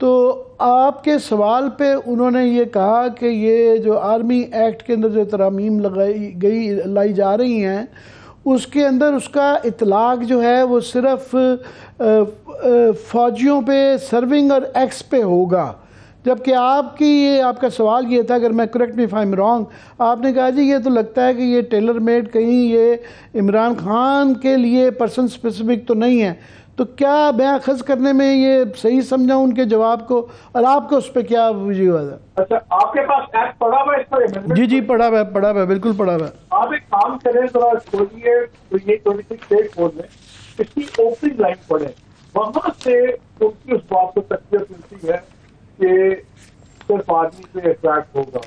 تو آپ کے سوال پہ انہوں نے یہ کہا کہ یہ جو آرمی ایکٹ کے اندر جو ترامیم لائی جا رہی ہیں اس کے اندر اس کا اطلاق جو ہے وہ صرف فوجیوں پہ سرونگ اور ایکس پہ ہوگا، جبکہ آپ کا سوال یہ تھا، اگر میں correct me if I am wrong, آپ نے کہا جی یہ تو لگتا ہے کہ یہ ٹیلر میڈ کہیں یہ عمران خان کے لیے پرسن سپیسیفک تو نہیں ہے، تو کیا میں اخذ کرنے میں یہ صحیح سمجھا ان کے جواب کو، اور آپ کو اس پہ کیا وجوہات ہے؟ اچھا، آپ کے پاس ایکٹ پڑھا ہوا ہے اس پر؟ جی پڑھا ہوا ہے، بالکل پڑھا ہوا ہے۔ آپ ایک کام کریں، ذرا کھولیے یہ 26 بورڈ میں اس کی اوپننگ لائن پڑھیں، وہاں سے ان کی اس بات کو تقویت ملتی ہے کہ صرف آدمی سے اٹریکٹ ہوگا۔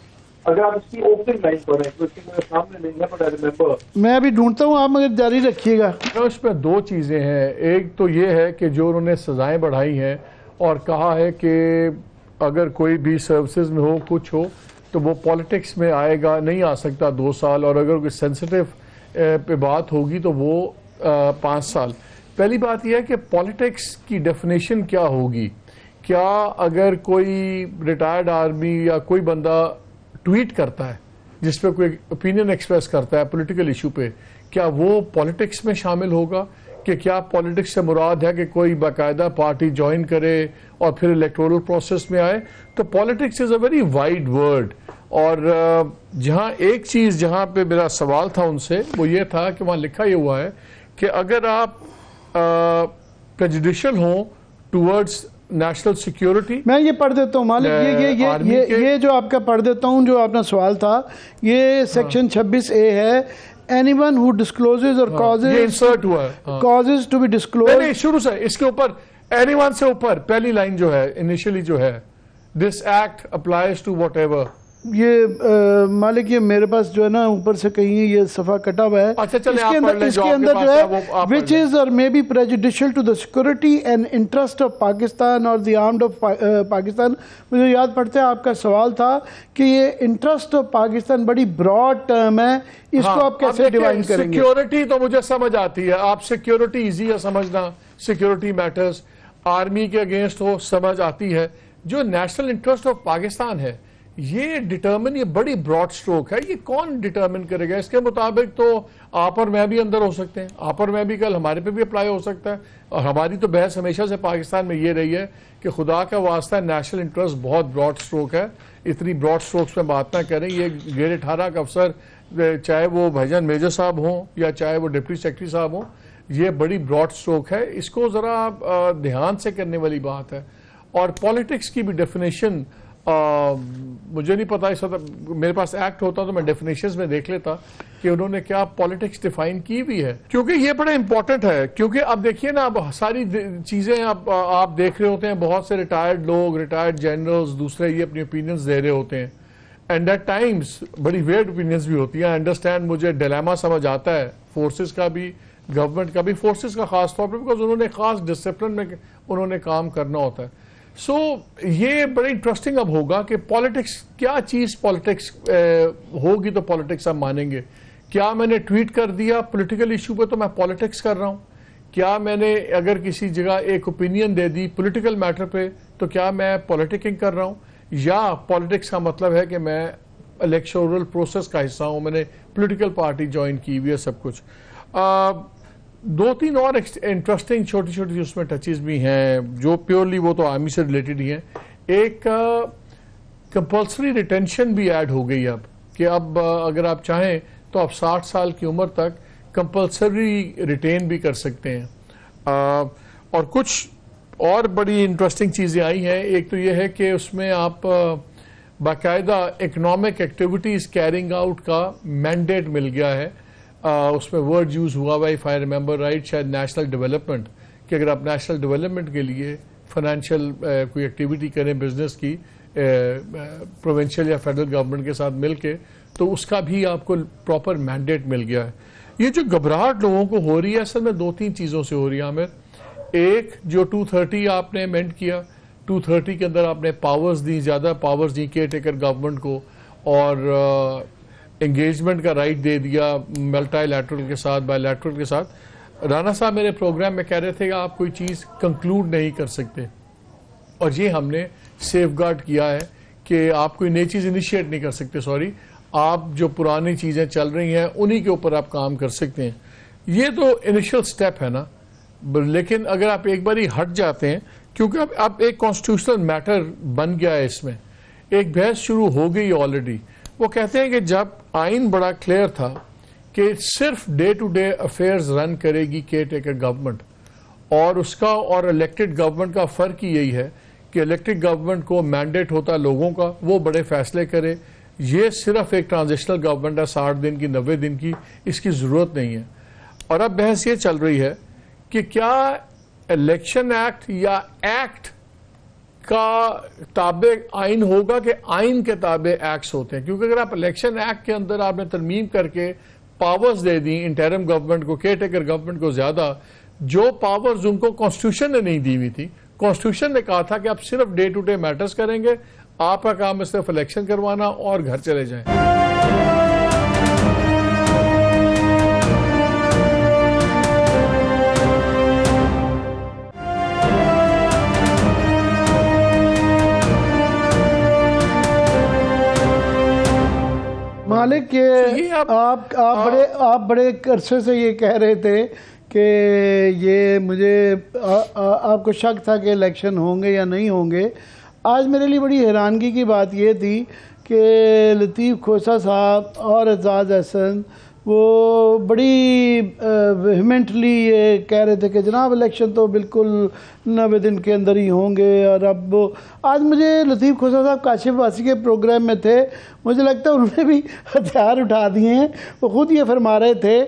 اگر آپ اس کی اوپننگ لائن پڑھیں، تو اس کی میرے سامنے نہیں ہے، بٹ آئی ریمبر، میں ابھی ڈھونڈتا ہوں، آپ مگر جاری رکھیے گا۔ اس میں دو چیزیں ہیں، ایک تو یہ ہے کہ جو انہوں نے سزائیں بڑھائی ہیں اور کہا ہے کہ اگر کوئی بھی سروسز میں ہو کچھ ہو تو وہ پالیٹکس میں آئے گا، نہیں آ سکتا 2 سال، اور اگر کوئی سینسٹیو پہ بات ہوگی تو وہ 5 سال۔ پہلی بات یہ ہے کہ پالیٹکس کی ڈیفینیشن کیا ہوگی؟ کیا اگر کوئی ریٹائرڈ آرمی یا کوئی بندہ ٹویٹ کرتا ہے جس پہ کوئی اوپینین ایکسپریس کرتا ہے پولیٹیکل ایشو پہ، کیا وہ پالیٹکس میں شامل ہوگا؟ کہ کیا پالیٹکس سے مراد ہے کہ کوئی باقاعدہ پارٹی جوائن کرے اور پھر الیکٹورل پروسیس میں آئے؟ تو politics is a very wide word, اور جہاں ایک چیز جہاں پہ میرا سوال تھا ان سے وہ یہ تھا کہ وہاں لکھا یہ ہوا ہے کہ اگر آپ پریجوڈیشل ہوں ٹورڈز نیشنل سیکیورٹی۔ میں یہ پڑھ دیتا ہوں مالک، یہ جو آپ کا پڑھ دیتا ہوں، جو آپ نے سوال تھا، یہ سیکشن 26A ہے، anyone who discloses or causes to be disclosed۔ نہیں، شروع سے اس کے اوپر anyone سے اوپر پہلی لائن جو ہے انیشلی جو ہے this act applies to whatever۔ یہ مالک یہ میرے پاس جو ہے نا اوپر سے کہیں یہ صفحہ کٹا ہوا ہے، اچھا چلیں آپ پڑھ لیں اس جو کے آپ اندر کے جو پاس ہے ہے وہ which is or may be prejudicial to the security and interest of Pakistan or the armed of Pakistan۔ مجھے یاد پڑتا ہے آپ کا سوال تھا کہ یہ انٹرسٹ آف پاکستان بڑی براڈ ٹرم ہے، اس کو آپ کیسے ڈیفائن کریں گے؟ سیکیورٹی تو مجھے سمجھ آتی ہے، آپ سیکیورٹی ایزی ہے سمجھنا، سیکیورٹی میٹرز آرمی کے اگینسٹ ہو سمجھ آتی ہے، جو نیشنل انٹرسٹ آف پاکستان ہے یہ ڈیٹرمن، یہ بڑی براڈ سٹروک ہے، یہ کون ڈیٹرمن کرے گا؟ اس کے مطابق تو آپ اور میں بھی اندر ہو سکتے ہیں، آپ اور میں بھی کل ہمارے پہ بھی اپلائی ہو سکتا ہے، اور ہماری تو بحث ہمیشہ سے پاکستان میں یہ رہی ہے کہ خدا کا واسطہ نیشنل انٹرسٹ بہت براڈ سٹروک ہے، اتنی براڈ سٹروکس میں بات نہ کریں۔ یہ گریڈ 18 کا افسر چاہے وہ بھائی میجر صاحب ہوں یا چاہے وہ ڈپٹی سیکرٹری صاحب ہوں، یہ بڑی براڈ سٹروک ہے، اس کو ذرا دھیان سے کرنے والی بات ہے۔ اور پالیٹکس کی بھی ڈیفینیشن مجھے نہیں پتا، اس وقت میرے پاس ایکٹ ہوتا تو میں ڈیفینیشنز میں دیکھ لیتا کہ انہوں نے کیا پالیٹکس ڈیفائن کی بھی ہے، کیونکہ یہ بڑا امپورٹنٹ ہے۔ کیونکہ اب دیکھیے نا، اب ساری چیزیں آپ دیکھ رہے ہوتے ہیں، بہت سے ریٹائرڈ لوگ، ریٹائرڈ جنرلز دوسرے یہ اپنی اوپینینز دے رہے ہوتے ہیں، اینڈ ایٹ ٹائمز بڑی ویئرڈ اوپینینز بھی ہوتی ہیں۔ انڈرسٹینڈ، مجھے ڈیلیما سمجھ آتا ہے فورسز کا بھی، گورنمنٹ کا بھی، فورسز کا خاص طور پر، بیکاز انہوں نے خاص ڈسپلن میں انہوں نے کام کرنا ہوتا ہے۔ سو یہ بڑی انٹرسٹنگ اب ہوگا کہ پالیٹکس کیا چیز، پالیٹکس ہوگی تو پالیٹکس ہم مانیں گے۔ کیا میں نے ٹویٹ کر دیا پولیٹیکل ایشو پہ تو میں پالیٹکس کر رہا ہوں؟ کیا میں نے اگر کسی جگہ ایک اوپینین دے دی پولیٹیکل میٹر پہ تو کیا میں پالیٹکنگ کر رہا ہوں؟ یا پالیٹکس کا مطلب ہے کہ میں الیکشورل پروسیس کا حصہ ہوں، میں نے پولیٹیکل پارٹی جوائن کی ہوئی ہے، سب کچھ۔ 2-3 اور انٹرسٹنگ چھوٹی چھوٹی اس میں ٹچز بھی ہیں جو پیورلی وہ تو آرمی سے ریلیٹڈ ہی ہیں۔ ایک کمپلسری ریٹینشن بھی ایڈ ہو گئی اب، کہ اب اگر آپ چاہیں تو آپ 60 سال کی عمر تک کمپلسری ریٹین بھی کر سکتے ہیں۔ اور کچھ اور بڑی انٹرسٹنگ چیزیں آئی ہیں۔ ایک تو یہ ہے کہ اس میں آپ باقاعدہ اکنامک ایکٹیویٹیز کیرنگ آؤٹ کا مینڈیٹ مل گیا ہے۔ اس میں ورڈ یوز ہوا ہوا، اف آئی ریمبر رائٹ، شاید نیشنل ڈیولپمنٹ، کہ اگر آپ نیشنل ڈیولپمنٹ کے لیے فائنینشیل کوئی ایکٹیویٹی کریں بزنس کی پروونشل یا فیڈرل گورنمنٹ کے ساتھ مل کے، تو اس کا بھی آپ کو پراپر مینڈیٹ مل گیا ہے۔ یہ جو گھبراہٹ لوگوں کو ہو رہی ہے اصل میں 2-3 چیزوں سے ہو رہی ہے عامر۔ ایک جو 230 آپ نے امینڈ کیا، 230 کے اندر آپ نے پاورز دی، زیادہ پاورز دی کیئر ٹیکر گورنمنٹ کو، اور انگیجمنٹ کا رائٹ دے دیا ملٹائی لیٹرل کے ساتھ، بائی لیٹرل کے ساتھ۔ رانا صاحب میرے پروگرام میں کہہ رہے تھے کہ آپ کوئی چیز کنکلوڈ نہیں کر سکتے، اور یہ ہم نے سیف گارڈ کیا ہے کہ آپ کوئی نئی چیز انیشیٹ نہیں کر سکتے، آپ جو پرانی چیزیں چل رہی ہیں انہی کے اوپر آپ کام کر سکتے ہیں. یہ تو انیشل سٹیپ ہے نا. لیکن اگر آپ ایک باری ہٹ جاتے ہیں، کیونکہ اب ایک کانسٹیٹیوشنل میٹر بن گیا ہے، اس میں ایک بحث شروع ہو گئی آلریڈی. وہ کہتے ہیں کہ جب آئین بڑا کلیئر تھا کہ صرف ڈے ٹو ڈے افیئرز رن کرے گی کیئر ٹیکر گورنمنٹ، اور اس کا اور الیکٹڈ گورنمنٹ کا فرق ہی یہی ہے کہ الیکٹڈ گورنمنٹ کو مینڈیٹ ہوتا ہے لوگوں کا، وہ بڑے فیصلے کرے. یہ صرف ایک ٹرانزیشنل گورنمنٹ ہے، 60 دن کی 90 دن کی، اس کی ضرورت نہیں ہے. اور اب بحث یہ چل رہی ہے کہ کیا الیکشن ایکٹ یا ایکٹ کا تابع آئین ہوگا کہ آئین کے تابع ایکٹس ہوتے ہیں. کیونکہ اگر آپ الیکشن ایکٹ کے اندر آپ نے ترمیم کر کے پاورز دے دیں انٹرم گورنمنٹ کو، کیئر ٹیکر گورنمنٹ کو زیادہ، جو پاورز ان کو کانسٹیٹیوشن نے نہیں دی ہوئی تھی. کانسٹیٹیوشن نے کہا تھا کہ آپ صرف ڈے ٹو ڈے میٹرز کریں گے، آپ کا کام ہے صرف الیکشن کروانا اور گھر چلے جائیں. مالک آپ بڑے عرصے سے یہ کہہ رہے تھے کہ یہ مجھے آپ کو شک تھا کہ الیکشن ہوں گے یا نہیں ہوں گے. آج میرے لیے بڑی حیرانگی کی بات یہ تھی کہ لطیف کھوسہ صاحب اور اعزاز احسن وہ بڑی ویہمنٹلی یہ کہہ رہے تھے کہ جناب الیکشن تو بالکل 90 دن کے اندر ہی ہوں گے. اور اب آج مجھے لطیف کھوسہ صاحب کاشف واسی کے پروگرام میں تھے، مجھے لگتا ہے انہوں نے بھی ہتھیار اٹھا دیے ہیں. وہ خود یہ فرما رہے تھے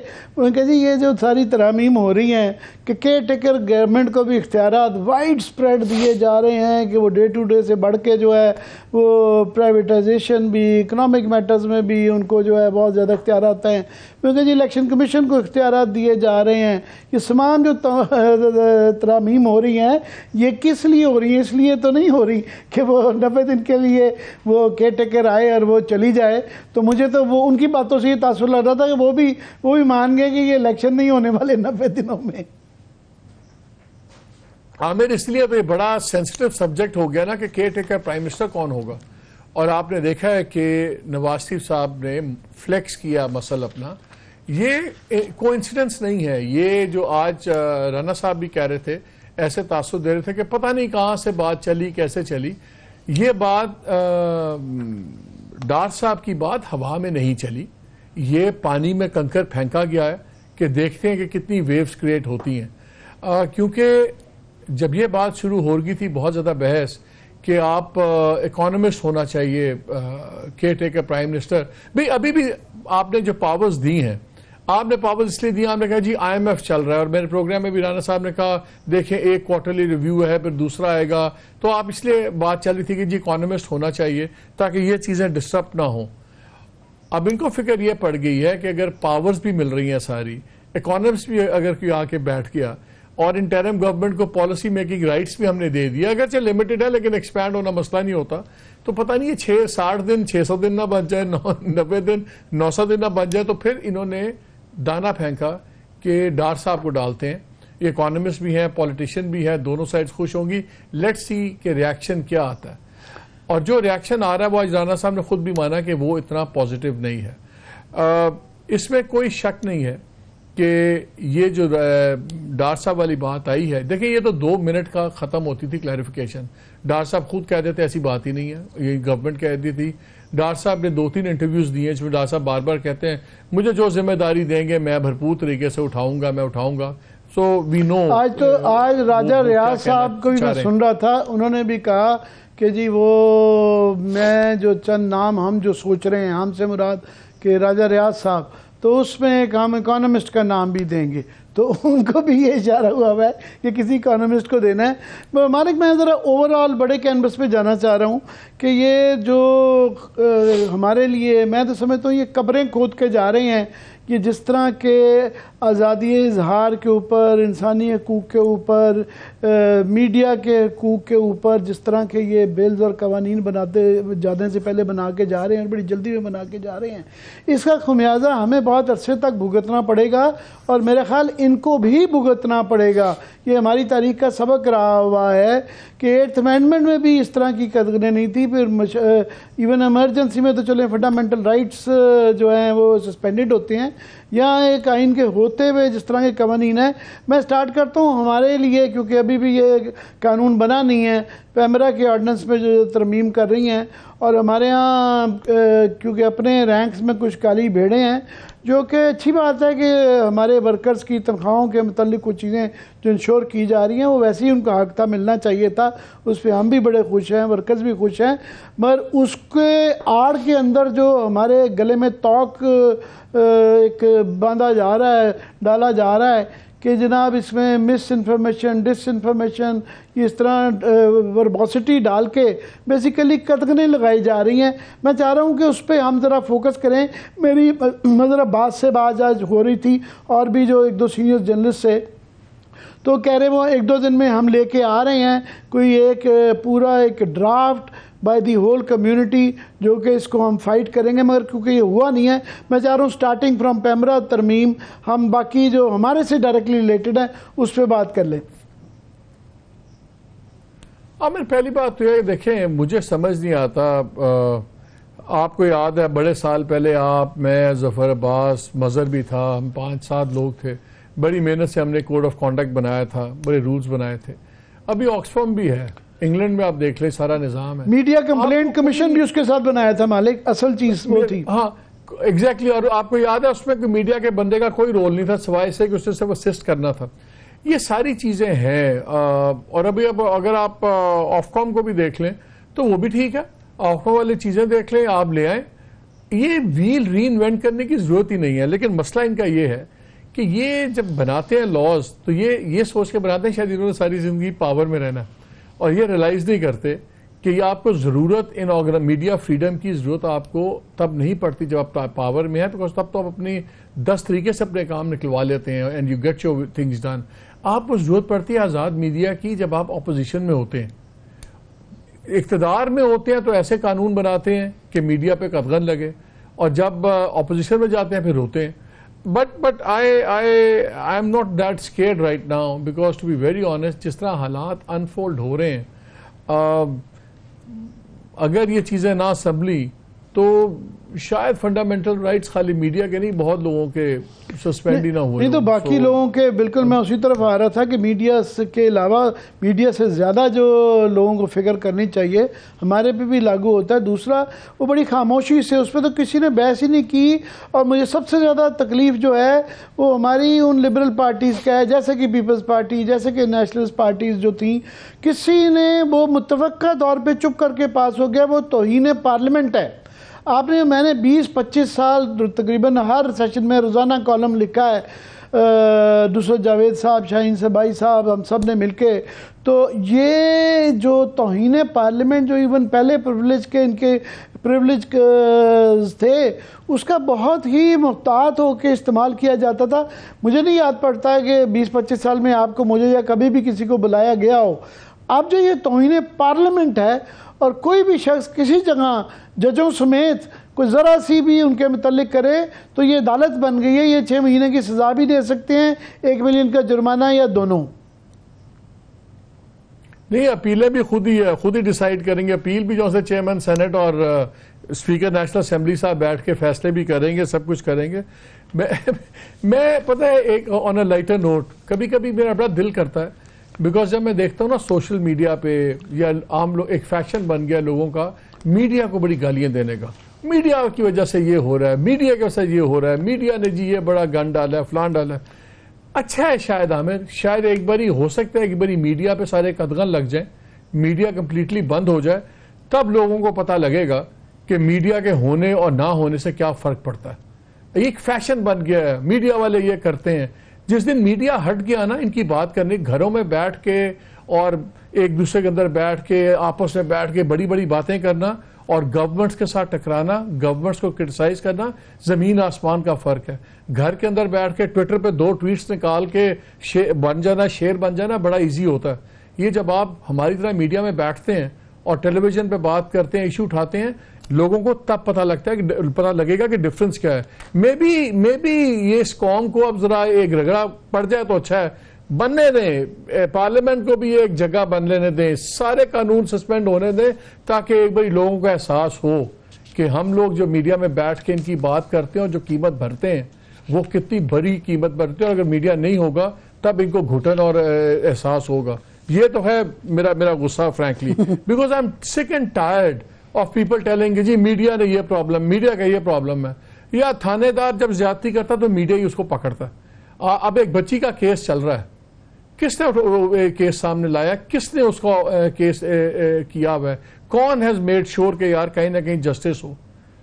کہ جی یہ جو ساری ترامیم ہو رہی ہیں کہ کیئر ٹیکر گورنمنٹ کو بھی اختیارات وائڈ سپریڈ دیے جا رہے ہیں کہ وہ ڈے ٹو ڈے سے بڑھ کے جو ہے وہ پرائیویٹائزیشن بھی، اکنامک میٹرز میں بھی ان کو جو ہے بہت زیادہ اختیارات ہیں. کیونکہ جی الیکشن کمیشن کو اختیارات دیے جا رہے ہیں. یہ تمام جو ترامیم ہو رہی ہیں یہ کس لیے ہو رہی ہیں؟ اس لیے تو نہیں ہو رہی کہ وہ 90 دن کے لیے وہ کیئر ٹیکر آئے اور وہ چلی جائے. تو مجھے تو وہ ان کی باتوں سے یہ تاثر لگ رہا تھا کہ وہ بھی مان گئے کہ یہ الیکشن نہیں ہونے والے 90 دنوں میں. عامر، اس لیے تو یہ بڑا سینسٹیو سبجیکٹ ہو گیا نا کہ کیئر ٹیکر پرائم منسٹر کون ہوگا. اور آپ نے دیکھا ہے کہ نواز شریف صاحب نے فلیکس کیا مسئلہ اپنا. یہ کوئنسیڈنس نہیں ہے. یہ جو آج رانا صاحب بھی کہہ رہے تھے، ایسے تاثر دے رہے تھے کہ پتہ نہیں کہاں سے بات چلی، کیسے چلی. یہ بات ڈار صاحب کی بات ہوا میں نہیں چلی، یہ پانی میں کنکر پھینکا گیا ہے کہ دیکھتے ہیں کہ کتنی ویوز کریٹ ہوتی ہیں. کیونکہ جب یہ بات شروع ہو گئی تھی بہت زیادہ بحث کہ آپ اکانومسٹ ہونا چاہیے کیئر ٹیکر پرائم منسٹر. بھئی ابھی بھی آپ نے جو پاورز دی ہیں، آپ نے پاورز اس لیے دی، آپ نے کہا جی IMF چل رہا ہے. اور میرے پروگرام میں بھی رانا صاحب نے کہا دیکھیں ایک کوارٹرلی ریویو ہے پھر دوسرا آئے گا. تو آپ اس لیے بات چل رہی تھی کہ جی اکانومسٹ ہونا چاہیے تاکہ یہ چیزیں ڈسٹرب نہ ہوں. اب ان کو فکر یہ پڑ گئی ہے کہ اگر پاورز بھی مل رہی ہیں ساری، اکانومسٹ بھی اگر کوئی آ کے بیٹھ گیا اور انٹرم گورنمنٹ کو پالیسی میکنگ رائٹس بھی ہم نے دے دیا، اگرچہ لمیٹڈ ہے لیکن ایکسپینڈ ہونا مسئلہ نہیں ہوتا. تو پتہ نہیں یہ 60 دن 600 دن نہ بن جائے، 90 دن 900 دن نہ بن جائے. تو پھر انہوں نے دانا پھینکا کہ ڈار صاحب کو ڈالتے ہیں. یہ اکانومسٹ بھی ہیں، پولیٹیشین بھی ہیں، دونوں سائڈز خوش ہوں گی. لیٹس سی کہ ریاکشن کیا آتا ہے. اور جو ریاکشن آ رہا ہے وہ آج رانا صاحب نے خود بھی مانا کہ وہ اتنا پازیٹیو نہیں ہے. اس میں کوئی شک نہیں ہے کہ یہ جو ڈار صاحب والی بات آئی ہے، دیکھیں یہ تو 2 منٹ کا ختم ہوتی تھی کلیریفیکیشن. ڈار صاحب خود کہہ دیتے ایسی بات ہی نہیں ہے، یہ گورنمنٹ کہہ دی تھی. ڈار صاحب نے 2-3 انٹرویوز دیے جس میں ڈار صاحب بار بار کہتے ہیں مجھے جو ذمہ داری دیں گے میں بھرپور طریقے سے اٹھاؤں گا. سو وی نو. آج راجہ ریاض صاحب کو بھی میں سن رہا تھا، انہوں نے بھی کہا کہ جی وہ میں جو چند نام ہم جو سوچ رہے ہیں، ہم سے مراد کہ راجہ ریاض صاحب، تو اس میں ایک ہم اکانومسٹ کا نام بھی دیں گے. تو ان کو بھی یہ اشارہ ہوا ہے کہ کسی اکانومسٹ کو دینا ہے. مالک میں ذرا اوورآل بڑے کینوس پہ جانا چاہ رہا ہوں کہ یہ جو ہمارے لیے، میں تو سمجھتا ہوں یہ قبریں کھود کے جا رہے ہیں کہ جس طرح کے آزادی اظہار کے اوپر، انسانی حقوق کے اوپر، میڈیا کے حقوق کے اوپر جس طرح کے یہ بلز اور قوانین بناتے جانے سے پہلے بنا کے جا رہے ہیں، بڑی جلدی میں بنا کے جا رہے ہیں، اس کا خمیازہ ہمیں بہت عرصے تک بھگتنا پڑے گا. اور میرے خیال ان کو بھی بھگتنا پڑے گا. یہ ہماری تاریخ کا سبق رہا ہوا ہے کہ 8th امینڈمنٹ میں بھی اس طرح کی قدغنیں نہیں تھی. پھر ایون ایمرجنسی میں تو چلیں فنڈامنٹل رائٹس جو ہیں وہ سسپینڈڈ ہوتے ہیں. یہاں ایک آئین کے ہوتے ہوئے جس طرح کے قوانین ہیں, میں سٹارٹ کرتا ہوں ہمارے لیے, کیونکہ ابھی بھی یہ قانون بنا نہیں ہے, پیمرا کے آرڈیننس میں جو ترمیم کر رہی ہیں, اور ہمارے ہاں کیونکہ اپنے رینکس میں کچھ کالی بھیڑیں ہیں, جو کہ اچھی بات ہے کہ ہمارے ورکرز کی تنخواہوں کے متعلق کچھ چیزیں جو انشور کی جا رہی ہیں وہ ویسے ہی ان کا حق تھا, ملنا چاہیے تھا. اس پہ ہم بھی بڑے خوش ہیں, ورکرز بھی خوش ہیں, مگر اس کے آڑ کے اندر جو ہمارے گلے میں توق ایک باندھا جا رہا ہے, ڈالا جا رہا ہے کہ جناب اس میں مس انفارمیشن, ڈس انفارمیشن, اس طرح وربوسٹی ڈال کے بیسیکلی قدغنیں لگائی جا رہی ہیں. میں چاہ رہا ہوں کہ اس پہ ہم ذرا فوکس کریں. میری ذرا بات سے بات آج ہو رہی تھی, اور بھی جو 1-2 سینئر جرنلسٹ سے, تو کہہ رہے وہ 1-2 دن میں ہم لے کے آ رہے ہیں کوئی ایک پورا ایک draft by the whole community, جو کہ اس کو ہم فائٹ کریں گے, مگر کیونکہ یہ ہوا نہیں ہے, میں چاہ رہا ہوں سٹارٹنگ فرام پیمرا ترمیم ہم باقی جو ہمارے سے ڈائریکٹلی ریلیٹڈ ہیں اس پہ بات کر لیں. عامر, پہلی بات تو یہ دیکھیں, مجھے سمجھ نہیں آتا, آپ کو یاد ہے بڑے سال پہلے آپ, میں, ظفر عباس, مظہر بھی تھا, ہم 5-7 لوگ تھے, بڑی محنت سے ہم نے کوڈ آف کانڈکٹ بنایا تھا, بڑے رولز بنائے تھے. ابھی آکسفام بھی ہے, انگلینڈ میں آپ دیکھ لیں سارا نظام ہے. میڈیا کمپلینٹ کمیشن بھی اس کے ساتھ بنایا تھا مالک, اصل چیز وہ تھی. ہاں ایگزیکٹلی, اور آپ کو یاد ہے اس میں میڈیا کے بندے کا کوئی رول نہیں تھا سوائے سے کہ اس نے صرف اسسٹ کرنا تھا. یہ ساری چیزیں ہیں. اور ابھی اگر آپ آفکام کو بھی دیکھ لیں تو وہ بھی ٹھیک ہے, آفکام والی چیزیں دیکھ لیں, آپ لے آئیں. یہ ویل ری انوینٹ کرنے کی ضرورت ہی نہیں ہے. لیکن مسئلہ ان کا یہ ہے کہ یہ جب بناتے ہیں لاز تو یہ سوچ کے بناتے ہیں شاید انہوں نے ساری زندگی پاور میں رہنا, اور یہ ریلائز نہیں کرتے کہ یہ آپ کو ضرورت ان میڈیا فریڈم کی ضرورت آپ کو تب نہیں پڑتی جب آپ پاور میں ہیں, بیکاز تب تو آپ اپنی 10 طریقے سے اپنے کام نکلوا لیتے ہیں, and you get your things done. آپ کو ضرورت پڑتی ہے آزاد میڈیا کی جب آپ اپوزیشن میں ہوتے ہیں. اقتدار میں ہوتے ہیں تو ایسے قانون بناتے ہیں کہ میڈیا پہ قدغن لگے, اور جب اپوزیشن میں جاتے ہیں پھر ہوتے ہیں. But I am not that scared right now, because to be very honest, جس طرح حالات انفولڈ ہو رہے ہیں, اگر یہ چیزیں نہ سنبھلی تو شاید فنڈامنٹل رائٹس خالی میڈیا کے نہیں, بہت لوگوں کے سسپینڈ ہی نہ ہوئے. نہیں تو باقی لوگوں کے, بالکل میں اسی طرف آ رہا تھا کہ میڈیا کے علاوہ میڈیا سے زیادہ جو لوگوں کو فکر کرنی چاہیے, ہمارے پہ بھی لاگو ہوتا ہے. دوسرا, وہ بڑی خاموشی سے, اس پہ تو کسی نے بحث ہی نہیں کی. اور مجھے سب سے زیادہ تکلیف جو ہے وہ ہماری ان لبرل پارٹیز کا ہے, جیسے کہ پیپلز پارٹی, جیسے کہ نیشنلسٹ پارٹیز جو تھیں, کسی نے وہ متوقع طور پہ چپ کر کے پاس ہو گیا. وہ توہین پارلیمنٹ ہے. آپ نے, میں نے 20-25 سال تقریباً ہر سیشن میں روزانہ کالم لکھا ہے, نصرت جاوید صاحب, شاہین صبائی صاحب, ہم سب نے مل کے. تو یہ جو توہین پارلیمنٹ جو ایون پہلے پریولیج کے ان کے پریولیج تھے, اس کا بہت ہی محتاط ہو کے استعمال کیا جاتا تھا. مجھے نہیں یاد پڑتا ہے کہ 20-25 سال میں آپ کو, مجھے یا کبھی بھی کسی کو بلایا گیا ہو. اب جو یہ توہین پارلیمنٹ ہے, اور کوئی بھی شخص کسی جگہ ججوں سمیت کوئی ذرا سی بھی ان کے متعلق کرے تو یہ عدالت بن گئی ہے. یہ 6 مہینے کی سزا بھی دے سکتے ہیں, 1 ملین کا جرمانہ, یا دونوں. نہیں, اپیلیں بھی خود ہی ڈیسائیڈ کریں گے. اپیل بھی جو سے چیئرمین سینٹ اور اسپیکر نیشنل اسمبلی صاحب بیٹھ کے فیصلے بھی کریں گے, سب کچھ کریں گے. میں پتہ ہے, ایک آن اے لائٹر نوٹ, کبھی کبھی میرا بڑا دل کرتا ہے, بیکاز جب میں دیکھتا ہوں نا سوشل میڈیا پہ, یا عام لوگ, ایک فیشن بن گیا لوگوں کا میڈیا کو بڑی گالیاں دینے کا. میڈیا کی وجہ سے یہ ہو رہا ہے, میڈیا کی وجہ سے یہ ہو رہا ہے, میڈیا نے جی یہ بڑا گن ڈالا ہے, فلان ڈالا ہے. اچھا ہے شاید عامر, شاید ایک باری ہو سکتا ہے ایک باری میڈیا پہ سارے قدغن لگ جائیں, میڈیا کمپلیٹلی بند ہو جائے, تب لوگوں کو پتہ لگے گا کہ میڈیا کے ہونے اور نہ ہونے سے کیا فرق پڑتا ہے. ایک فیشن بن گیا ہے, میڈیا والے یہ کرتے ہیں. جس دن میڈیا ہٹ گیا نا ان کی بات کرنے, گھروں میں بیٹھ کے اور ایک دوسرے کے اندر بیٹھ کے آپس میں بیٹھ کے بڑی بڑی باتیں کرنا اور گورنمنٹس کے ساتھ ٹکرانا, گورنمنٹس کو کرٹیسائز کرنا, زمین آسمان کا فرق ہے. گھر کے اندر بیٹھ کے ٹویٹر پہ 2 ٹویٹس نکال کے بن جانا, شیر بن جانا بڑا ایزی ہوتا ہے. یہ جب آپ ہماری طرح میڈیا میں بیٹھتے ہیں اور ٹیلی ویژن پہ بات کرتے ہیں, ایشو اٹھاتے ہیں, لوگوں کو تب پتہ لگتا ہے کہ پتہ لگے گا کہ ڈفرنس کیا ہے. مے بی یہ اس قوم کو اب ذرا ایک رگڑا پڑ جائے تو اچھا ہے, بننے دیں, پارلیمنٹ کو بھی ایک جگہ بن لینے دیں, سارے قانون سسپینڈ ہونے دیں, تاکہ ایک بار لوگوں کا احساس ہو کہ ہم لوگ جو میڈیا میں بیٹھ کے ان کی بات کرتے ہیں اور جو قیمت بھرتے ہیں وہ کتنی بڑی قیمت بھرتے ہیں, اور اگر میڈیا نہیں ہوگا تب ان کو گھٹن اور احساس ہوگا. یہ تو ہے میرا غصہ فرینکلی, بیکاز آئی ایم سک and tired of people telling کہ جی میڈیا نے یہ پرابلم, میڈیا کا یہ پرابلم ہے. یا تھانے دار جب زیادتی کرتا تو میڈیا ہی اس کو پکڑتا. اب ایک بچی کا کیس چل رہا ہے, کس نے کیس سامنے لایا, کس نے اس کو کیس کیا ہوا ہے, کون ہیز میڈ شور کہ یار کہیں نہ کہیں جسٹس ہو.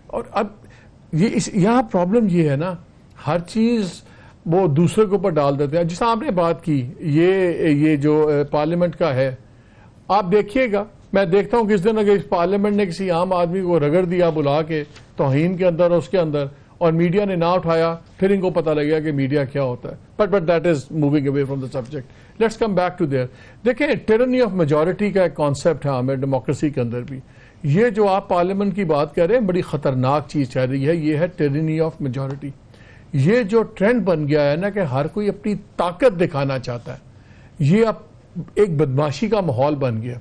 اور اب یہاں پرابلم یہ ہے نا, ہر چیز وہ دوسرے کے اوپر ڈال دیتے ہیں. جس آپ نے بات کی یہ جو پارلیمنٹ کا ہے, آپ دیکھیے گا, میں دیکھتا ہوں کس دن اگر پارلیمنٹ نے کسی عام آدمی کو رگڑ دیا بلا کے توہین کے اندر اس کے اندر, اور میڈیا نے نہ اٹھایا, پھر ان کو پتہ لگا کہ میڈیا کیا ہوتا ہے. But that is moving away from the subject. Let's come back to there. دیکھیں, ٹیرنی آف میجورٹی کا ایک کانسیپٹ ہے ہمیں ڈیموکریسی کے اندر بھی. یہ جو آپ پارلیمنٹ کی بات کر رہے ہیں بڑی خطرناک چیز چل رہی ہے, یہ ہے ٹیرنی آف میجورٹی. یہ جو ٹرینڈ بن گیا ہے نا کہ ہر کوئی اپنی طاقت دکھانا چاہتا ہے, یہ اب ایک بدماشی کا ماحول بن گیا.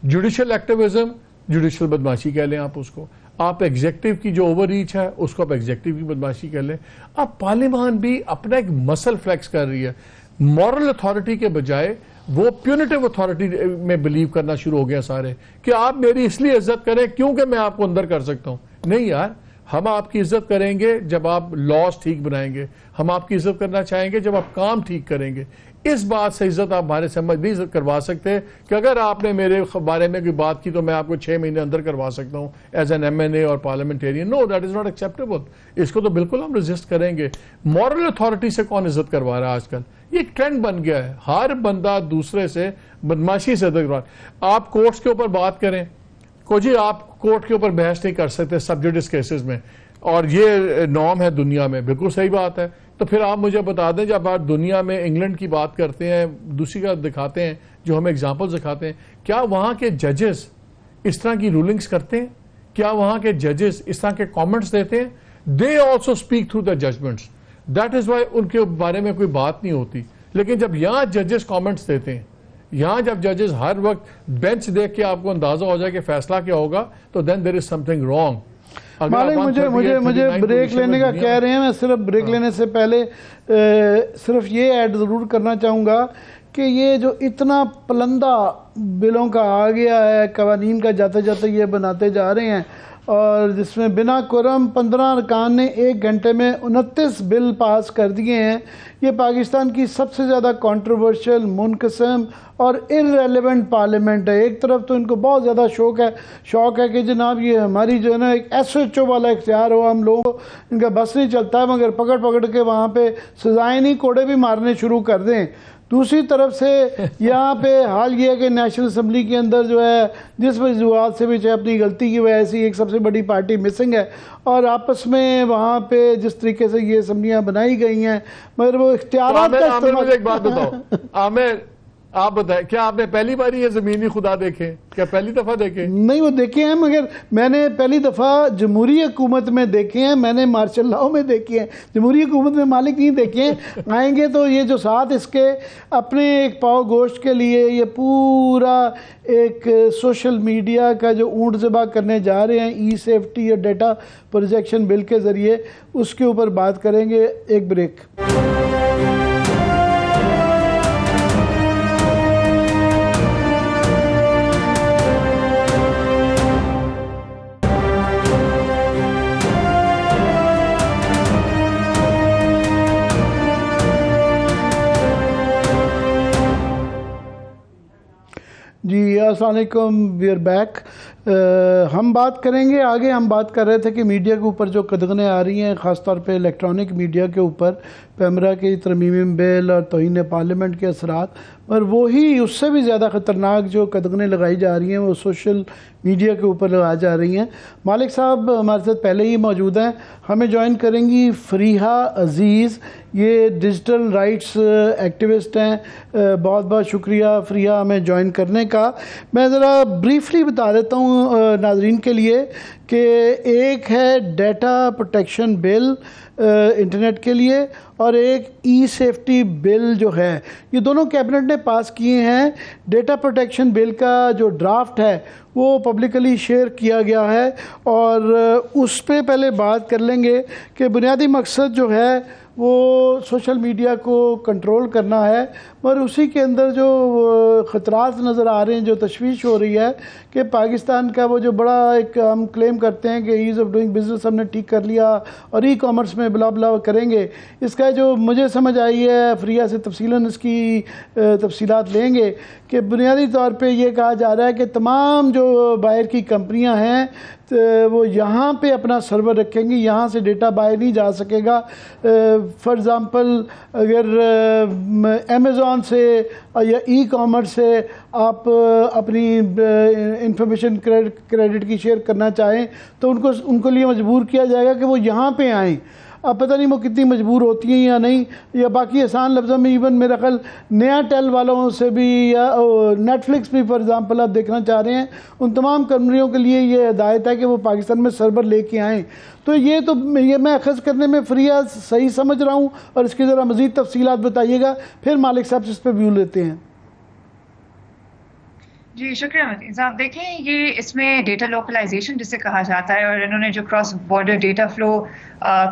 جوڈیشل ایکٹیویزم, جوڈیشل بدماشی کہہ لیں آپ اس کو. آپ ایگزیکٹو کی جو اوور ریچ ہے اس کو آپ ایگزیکٹو کی بدماشی کہہ لیں. اب پارلیمان بھی اپنا ایک مسل فلیکس کر رہی ہے. مورل اتھارٹی کے بجائے وہ پیونیٹیو اتھارٹی میں بلیو کرنا شروع ہو گیا سارے, کہ آپ میری اس لیے عزت کریں کیونکہ میں آپ کو اندر کر سکتا ہوں. نہیں یار, ہم آپ کی عزت کریں گے جب آپ لاز ٹھیک بنائیں گے, ہم آپ کی عزت کرنا چاہیں گے جب آپ کام ٹھیک کریں گے. اس بات سے عزت آپ ہمارے سمجھ نہیں کروا سکتے کہ اگر آپ نے میرے بارے میں کوئی بات کی تو میں آپ کو 6 مہینے اندر کروا سکتا ہوں as an M N A اور parliamentarian. No, that is not acceptable. اس کو تو بالکل ہم ریزسٹ کریں گے. مورل اتھارٹی سے کون عزت کروا رہا ہے آج کل؟ یہ ایک ٹرینڈ بن گیا ہے, ہر بندہ دوسرے سے بدماشی سے عزت کروا. آپ کورٹس کے اوپر بات کریں, کو جی آپ کورٹ کے اوپر بحث نہیں کر سکتے سب جوڈس کیسز میں, اور یہ نارم ہے دنیا میں. بالکل صحیح بات ہے. تو پھر آپ مجھے بتا دیں, جب آپ دنیا میں انگلینڈ کی بات کرتے ہیں, دوسری کا دکھاتے ہیں, جو ہمیں اگزامپل دکھاتے ہیں, کیا وہاں کے ججز اس طرح کی رولنگز کرتے ہیں؟ کیا وہاں کے ججز اس طرح کے کامنٹس دیتے ہیں؟ They also speak through the judgments. That is why ان کے بارے میں کوئی بات نہیں ہوتی. لیکن جب یہاں ججز کامنٹس دیتے ہیں, یہاں جب ججز ہر وقت بینچ دیکھ کے آپ کو اندازہ ہو جائے کہ فیصلہ کیا ہوگا, تو دین دیر از سمتھنگ رانگ. مالک مجھے بریک لینے کا کہہ رہے ہیں. میں صرف بریک لینے سے پہلے صرف یہ ایڈ ضرور کرنا چاہوں گا کہ یہ جو اتنا پلندہ بلوں کا آ گیا ہے, قوانین کا جاتے جاتے یہ بناتے جا رہے ہیں, اور جس میں بنا کرم 15 ارکان نے 1 گھنٹے میں 29 بل پاس کر دیے ہیں. یہ پاکستان کی سب سے زیادہ کنٹروورشل, منقسم اور ارریلیونٹ پارلیمنٹ ہے. ایک طرف تو ان کو بہت زیادہ شوق ہے کہ جناب یہ ہماری جو ہے نا ایک ایس ایچ او والا اختیار ہو, ہم لوگوں کو ان کا بس نہیں چلتا ہے, مگر پکڑ کے وہاں پہ سزائیں نہیں, کوڑے بھی مارنے شروع کر دیں. دوسری طرف سے یہاں پہ حال یہ ہے کہ نیشنل اسمبلی کے اندر جو ہے جس وجوہات سے بھی چاہے اپنی غلطی کی وجہ سے ایک سب سے بڑی پارٹی مسنگ ہے, اور آپس میں وہاں پہ جس طریقے سے یہ اسمبلیاں بنائی گئی ہیں, مگر وہ اختیارات کا استعمال. مجھے ایک بات بتاؤ عامر, آپ بتائیں کیا آپ نے پہلی بار یہ زمینی خدا دیکھے؟ کیا پہلی دفعہ دیکھے؟ نہیں, وہ دیکھے ہیں, مگر میں نے پہلی دفعہ جمہوری حکومت میں دیکھے ہیں, میں نے مارشل لاؤ میں دیکھے ہیں, جمہوری حکومت میں مالک نہیں دیکھے ہیں. آئیں گے تو یہ جو ساتھ اس کے اپنے ایک پاؤ گوشت کے لیے یہ پورا ایک سوشل میڈیا کا جو اونٹ ذبح کرنے جا رہے ہیں ای سیفٹی اور ڈیٹا پروجیکشن بل کے ذریعے, اس کے اوپر بات کریں گے. ایک بریک. جی السلام علیکم, وی آر بیک. ہم بات کریں گے آگے. ہم بات کر رہے تھے کہ میڈیا کے اوپر جو قدغنیں آ رہی ہیں, خاص طور پہ الیکٹرانک میڈیا کے اوپر, پیمرا کی ترمیمی بل اور توہین پارلیمنٹ کے اثرات، پر وہی اس سے بھی زیادہ خطرناک جو قدغنیں لگائی جا رہی ہیں وہ سوشل میڈیا کے اوپر لگائی جا رہی ہیں۔ مالک صاحب ہمارے ساتھ پہلے ہی موجود ہیں، ہمیں جوائن کریں گی فریحہ عزیز، یہ ڈیجیٹل رائٹس ایکٹیوسٹ ہیں۔ بہت بہت شکریہ فریحہ ہمیں جوائن کرنے کا۔ میں ذرا بریفلی بتا دیتا ہوں ناظرین کے لیے کہ ایک ہے ڈیٹا پروٹیکشن بل انٹرنیٹ کے لیے، اور ایک ای سیفٹی بل جو ہے، یہ دونوں کیبنٹ نے پاس کیے ہیں۔ ڈیٹا پروٹیکشن بل کا جو ڈرافٹ ہے وہ پبلکلی شیئر کیا گیا ہے، اور اس پہ پہلے بات کر لیں گے کہ بنیادی مقصد جو ہے وہ سوشل میڈیا کو کنٹرول کرنا ہے، اور اسی کے اندر جو خطرات نظر آ رہے ہیں، جو تشویش ہو رہی ہے کہ پاکستان کا وہ جو بڑا ایک ہم کلیم کرتے ہیں کہ ایز آف ڈوئنگ بزنس ہم نے ٹھیک کر لیا اور ای کامرس میں بلا بلا کریں گے، اس کا جو مجھے سمجھ آئی ہے، فریحہ سے تفصیلاً اس کی تفصیلات لیں گے، کہ بنیادی طور پہ یہ کہا جا رہا ہے کہ تمام جو باہر کی کمپنیاں ہیں وہ یہاں پہ اپنا سرور رکھیں گی، یہاں سے ڈیٹا باہر نہیں جا سکے گا۔ فار ایگزامپل اگر امیزون سے یا ای کامرس سے آپ اپنی انفارمیشن کریڈٹ کی شیئر کرنا چاہیں تو ان کو لیے مجبور کیا جائے گا کہ وہ یہاں پہ آئیں۔ اب پتہ نہیں وہ کتنی مجبور ہوتی ہیں یا نہیں، یا باقی آسان لفظوں میں ایون میرا خیال نیا ٹیل والوں سے بھی، یا نیٹ فلکس بھی فار ایگزامپل آپ دیکھنا چاہ رہے ہیں، ان تمام کمپنیوں کے لیے یہ ہدایت ہے کہ وہ پاکستان میں سرور لے کے آئیں۔ تو یہ میں اخذ کرنے میں فریحہ صحیح سمجھ رہا ہوں، اور اس کی ذرا مزید تفصیلات بتائیے گا، پھر مالک صاحب سے اس پہ ویو لیتے ہیں۔ جی شکریہ متین صاحب۔ دیکھیں یہ اس میں ڈیٹا لوکلائزیشن جسے کہا جاتا ہے، اور انہوں نے جو کراس بارڈر ڈیٹا فلو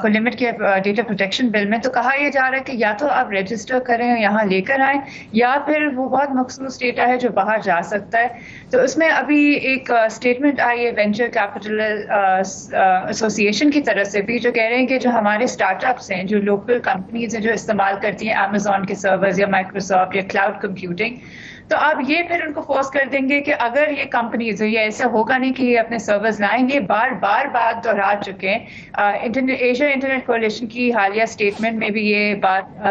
کو لمٹ کیا ڈیٹا پروٹیکشن بل میں، تو کہا یہ جا رہا ہے کہ یا تو آپ رجسٹر کریں یہاں لے کر آئیں، یا پھر وہ بہت مخصوص ڈیٹا ہے جو باہر جا سکتا ہے۔ تو اس میں ابھی ایک اسٹیٹمنٹ آئی ہے وینچر کیپٹل ایسوسی ایشن کی طرف سے بھی، جو کہہ رہے ہیں کہ جو ہمارے اسٹارٹ اپس ہیں، جو لوکل کمپنیز ہیں جو استعمال کرتی ہیں امیزون کے سرورز یا مائکروسافٹ یا کلاؤڈ کمپیوٹنگ، تو آپ یہ پھر ان کو فورس کر دیں گے کہ اگر یہ کمپنیز، یہ ایسا ہوگا نہیں کہ یہ اپنے سرورز لائیں گے، بار بار بات دہرا چکے ہیں۔ ایشیا انٹرنیٹ کولیشن کی حالیہ اسٹیٹمنٹ میں بھی یہ بات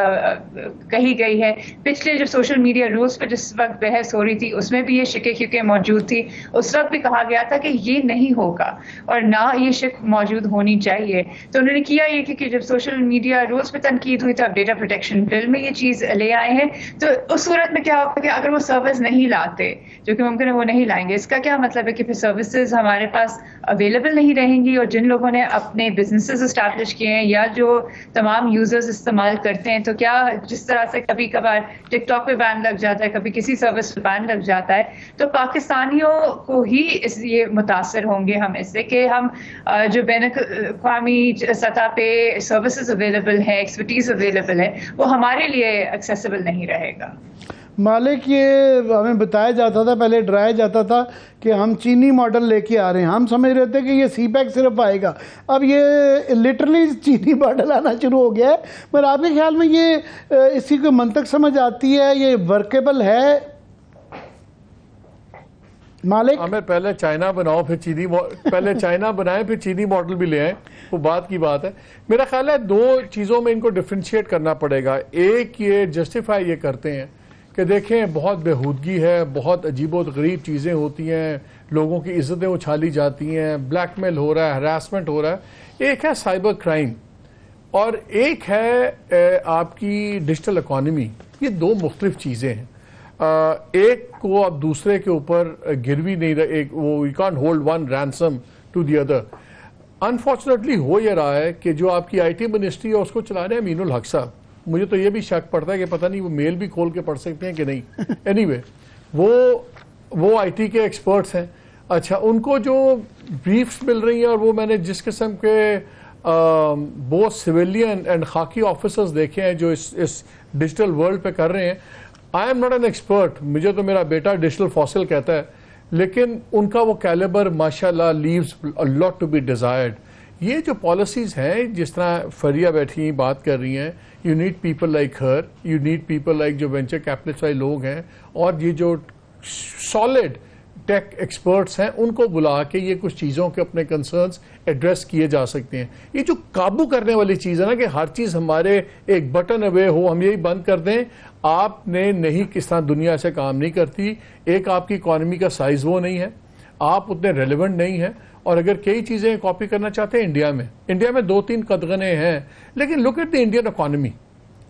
کہی گئی ہے۔ پچھلے جو سوشل میڈیا رولز پہ جس وقت بحث ہو رہی تھی اس میں بھی یہ شکے کیونکہ موجود تھی، اس وقت بھی کہا گیا تھا کہ یہ نہیں ہوگا اور نہ یہ شک موجود ہونی چاہیے۔ تو انہوں نے کیا یہ کہ جب سوشل میڈیا رولز پہ تنقید ہوئی تو اب ڈیٹا پروٹیکشن بل میں یہ چیز لے آئے ہیں۔ تو اس صورت میں کیا ہوگا کہ اگر وہ سروس نہیں لاتے، جو کہ ممکن ہے وہ نہیں لائیں گے، اس کا کیا مطلب ہے کہ پھر سروسز ہمارے پاس اویلیبل نہیں رہیں گی، اور جن لوگوں نے اپنے بزنسز اسٹیبلش کیے ہیں یا جو تمام یوزرز استعمال کرتے ہیں، تو کیا جس طرح سے کبھی کبھار ٹک ٹاک پہ بین لگ جاتا ہے، کبھی کسی سروس پہ بین لگ جاتا ہے، تو پاکستانیوں کو ہی یہ متاثر ہوں گے ہم اس سے کہ ہم جو بین الاقوامی سطح پہ سروسز اویلیبل ہیں، ایکسپرٹیز اویلیبل ہے، وہ ہمارے لیے ایکسیسیبل نہیں رہے گا۔ مالک یہ ہمیں بتایا جاتا تھا، پہلے ڈرایا جاتا تھا کہ ہم چینی ماڈل لے کے آ رہے ہیں، ہم سمجھ رہے تھے کہ یہ سی پیک صرف آئے گا، اب یہ لٹرلی چینی ماڈل آنا شروع ہو گیا ہے۔ پر آپ کے خیال میں یہ اس کی کوئی منطق سمجھ آتی ہے، یہ ورکیبل ہے؟ مالک ہمیں پہلے چائنا بناؤ پھر چینی، پہلے چائنا بنائیں پھر چینی ماڈل بھی لے آئیں، وہ بات کی بات ہے۔ میرا خیال ہے دو چیزوں میں ان کو ڈفرینشیٹ کرنا پڑے گا۔ ایک یہ جسٹیفائی یہ کرتے ہیں کہ دیکھیں بہت بےہودگی ہے، بہت عجیب و غریب چیزیں ہوتی ہیں، لوگوں کی عزتیں اچھالی جاتی ہیں، بلیک میل ہو رہا ہے، ہراسمنٹ ہو رہا ہے۔ ایک ہے سائبر کرائم اور ایک ہے آپ کی ڈیجیٹل اکانومی، یہ دو مختلف چیزیں ہیں۔ ایک کو آپ دوسرے کے اوپر گروی نہیں رہے، وہ you can't hold one ransom to the other. Unfortunately ہو یہ رہا ہے کہ جو آپ کی آئی ٹی منسٹری ہے اس کو چلا رہے ہیں امین الحق صاحب۔ مجھے تو یہ بھی شک پڑتا ہے کہ پتہ نہیں وہ میل بھی کھول کے پڑھ سکتے ہیں کہ نہیں۔ اینی وے وہ آئی ٹی کے ایکسپرٹس ہیں۔ اچھا، ان کو جو بریفس مل رہی ہیں اور وہ میں نے جس قسم کے بہت سویلین اینڈ خاکی آفیسرز دیکھے ہیں جو اس ڈیجیٹل ورلڈ پہ کر رہے ہیں، I am not an expert, مجھے تو میرا بیٹا ڈیجیٹل فاسل کہتا ہے، لیکن ان کا وہ کیلیبر ماشاءاللہ leaves a lot to be desired. یہ جو پالیسیز ہیں، جس طرح فریہ بیٹھی بات کر رہی ہیں، you need people like Hare, you need people like جو وینچر کیپٹلسٹ والے لوگ ہیں، اور یہ جو سالڈ ٹیک ایکسپرٹس ہیں ان کو بلا کے یہ کچھ چیزوں کے اپنے کنسرنز ایڈریس کیے جا سکتے ہیں. یہ جو قابو کرنے والی چیز ہے نا کہ ہر چیز ہمارے ایک بٹن اوے ہو, ہم یہی بند کر دیں, آپ نے نہیں, کس طرح دنیا سے کام نہیں کرتی. ایک آپ کی اکانومی کا سائز وہ نہیں ہے, آپ اتنے ریلیونٹ نہیں ہیں, اور اگر کئی چیزیں کاپی کرنا چاہتے ہیں انڈیا میں 2-3 قدغنے ہیں, لیکن look at the Indian economy,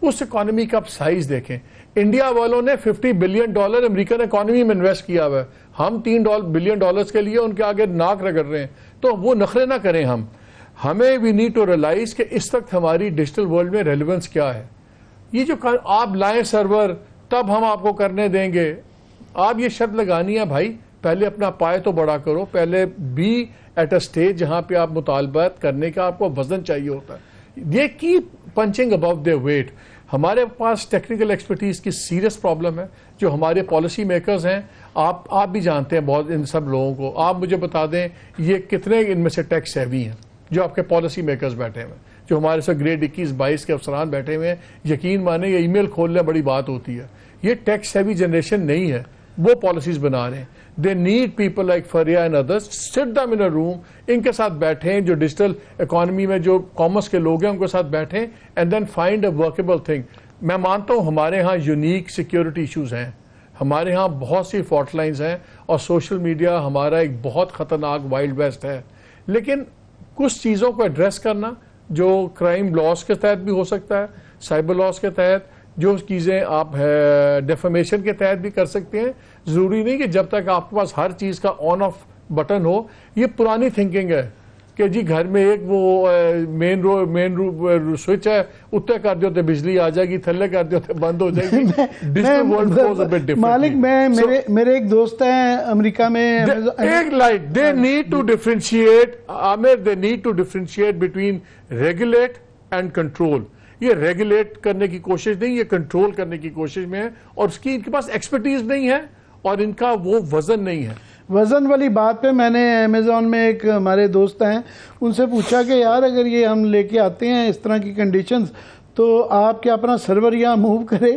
اس اکانومی کا آپ سائز دیکھیں. انڈیا والوں نے $50 بلین امریکن اکانومی میں انویسٹ کیا ہوا ہے, ہم $3 بلین کے لیے ان کے آگے ناک رگڑ رہے ہیں. تو وہ نخرے نہ کریں. ہمیں وی نیڈ ٹو ریلائز کہ اس وقت ہماری ڈیجیٹل ورلڈ میں ریلیونس کیا ہے. یہ جو آپ لائیں سرور تب ہم آپ کو کرنے دیں گے, آپ یہ شرط لگانی ہے بھائی پہلے اپنا پائے تو بڑا کرو, پہلے بی ایٹ اے اسٹیج جہاں پہ آپ مطالبات کرنے کا آپ کو وزن چاہیے ہوتا ہے. یہ keep punching above their weight. ہمارے پاس ٹیکنیکل ایکسپرٹیز کی سیریس پرابلم ہے. جو ہمارے پالیسی میکرز ہیں, آپ بھی جانتے ہیں بہت ان سب لوگوں کو, آپ مجھے بتا دیں یہ کتنے ان میں سے ٹیک سیوی ہیں جو آپ کے پالیسی میکرز بیٹھے ہوئے ہیں, جو ہمارے ساتھ گریڈ 21-22 کے افسران بیٹھے ہوئے ہیں. یقین مانیں یہ ای میل کھولنا بڑی بات ہوتی ہے. یہ ٹیک سیوی جنریشن نہیں ہے, وہ پالیسیز بنا رہے ہیں. دے نیڈ پیپل لائک فریا اینڈ ادرس, سٹ دم ان اے روم, ان کے ساتھ بیٹھیں, جو ڈیجیٹل اکانومی میں جو کامرس کے لوگ ہیں ان کے ساتھ بیٹھیں, and then find a workable thing. میں مانتا ہوں ہمارے ہاں یونیک سیکیورٹی ایشوز ہیں, ہمارے ہاں بہت سی فالٹ لائنز ہیں, اور سوشل میڈیا ہمارا ایک بہت خطرناک وائلڈ ویسٹ ہے. لیکن کچھ چیزوں کو ایڈریس کرنا جو کرائم لاس کے تحت بھی ہو سکتا ہے, سائبر لاس کے تحت, جو چیزیں آپ ڈیفیمیشن کے تحت بھی کر سکتے ہیں. ضروری نہیں کہ جب تک آپ کے پاس ہر چیز کا آن آف بٹن ہو. یہ پرانی تھنکنگ ہے کہ جی گھر میں ایک وہ مین سوئچ ہے, اتنے کر دیتے بجلی آ جائے گی, تھلے کر دیتے بند ہو جائے گی. Digital world goes a bit different. مالک میرے ایک دوست ہیں امریکہ میں, ایک لائٹ they need to differentiate, I mean they need to differentiate between regulate and control. یہ ریگولیٹ کرنے کی کوشش نہیں, یہ کنٹرول کرنے کی کوشش میں ہے, اور اس کی ان کے پاس ایکسپرٹیز نہیں ہے, اور ان کا وہ وزن نہیں ہے. وزن والی بات پہ میں نے امیزون میں ایک ہمارے دوست ہیں ان سے پوچھا کہ یار اگر یہ ہم لے کے آتے ہیں اس طرح کی کنڈیشنز تو آپ کیا اپنا سرور یہاں موو کرے.